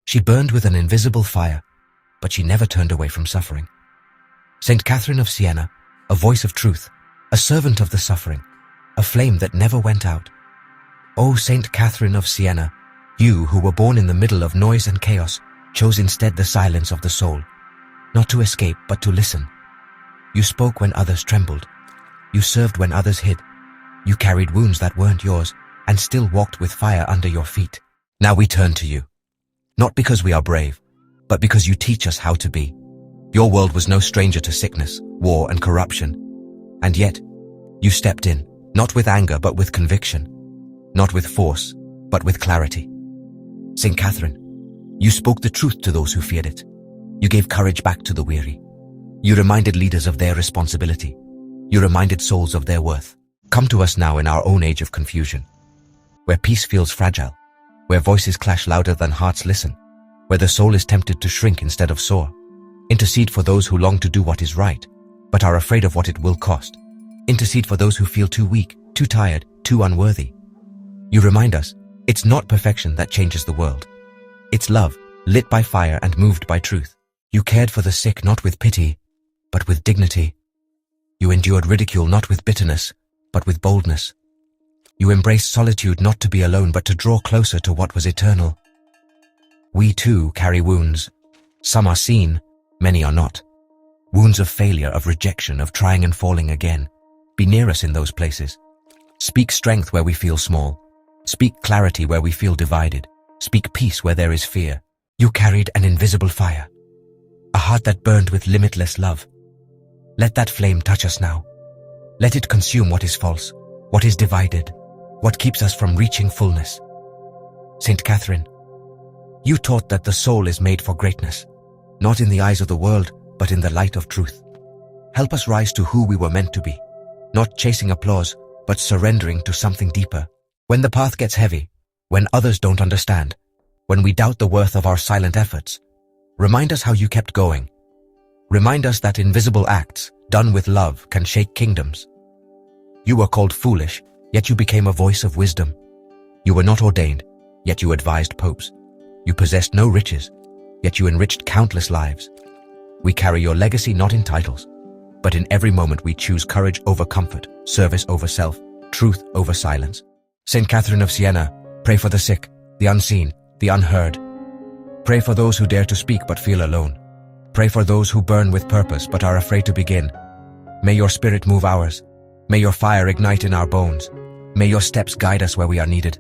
She burned with an invisible fire, but she never turned away from suffering. Saint Catherine of Siena, a voice of truth, a servant of the suffering, a flame that never went out. O Saint Catherine of Siena, you who were born in the middle of noise and chaos, chose instead the silence of the soul, not to escape but to listen. You spoke when others trembled. You served when others hid. You carried wounds that weren't yours and still walked with fire under your feet. Now we turn to you, not because we are brave, but because you teach us how to be. Your world was no stranger to sickness, war, and corruption. And yet, you stepped in, not with anger but with conviction, not with force but with clarity. Saint Catherine, you spoke the truth to those who feared it. You gave courage back to the weary. You reminded leaders of their responsibility. You reminded souls of their worth. Come to us now in our own age of confusion, where peace feels fragile, where voices clash louder than hearts listen, where the soul is tempted to shrink instead of soar. Intercede for those who long to do what is right, but are afraid of what it will cost. Intercede for those who feel too weak, too tired, too unworthy. You remind us, it's not perfection that changes the world. It's love, lit by fire and moved by truth. You cared for the sick not with pity, but with dignity. You endured ridicule not with bitterness, but with boldness. You embraced solitude not to be alone, but to draw closer to what was eternal. We too carry wounds. Some are seen, many are not. Wounds of failure, of rejection, of trying and falling again. Be near us in those places. Speak strength where we feel small. Speak clarity where we feel divided. Speak peace where there is fear. You carried an invisible fire, a heart that burned with limitless love. Let that flame touch us now. Let it consume what is false, what is divided, what keeps us from reaching fullness. Saint Catherine, you taught that the soul is made for greatness, not in the eyes of the world, but in the light of truth. Help us rise to who we were meant to be, not chasing applause, but surrendering to something deeper. When the path gets heavy, when others don't understand, when we doubt the worth of our silent efforts, remind us how you kept going. Remind us that invisible acts, done with love, can shake kingdoms. You were called foolish, yet you became a voice of wisdom. You were not ordained, yet you advised popes. You possessed no riches, yet you enriched countless lives. We carry your legacy not in titles, but in every moment we choose courage over comfort, service over self, truth over silence. Saint Catherine of Siena, pray for the sick, the unseen, the unheard. Pray for those who dare to speak but feel alone. Pray for those who burn with purpose but are afraid to begin. May your spirit move ours. May your fire ignite in our bones. May your steps guide us where we are needed.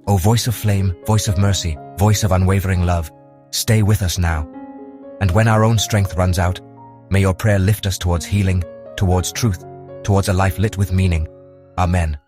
O voice of flame, voice of mercy, voice of unwavering love, stay with us now. And when our own strength runs out, may your prayer lift us towards healing, towards truth, towards a life lit with meaning. Amen.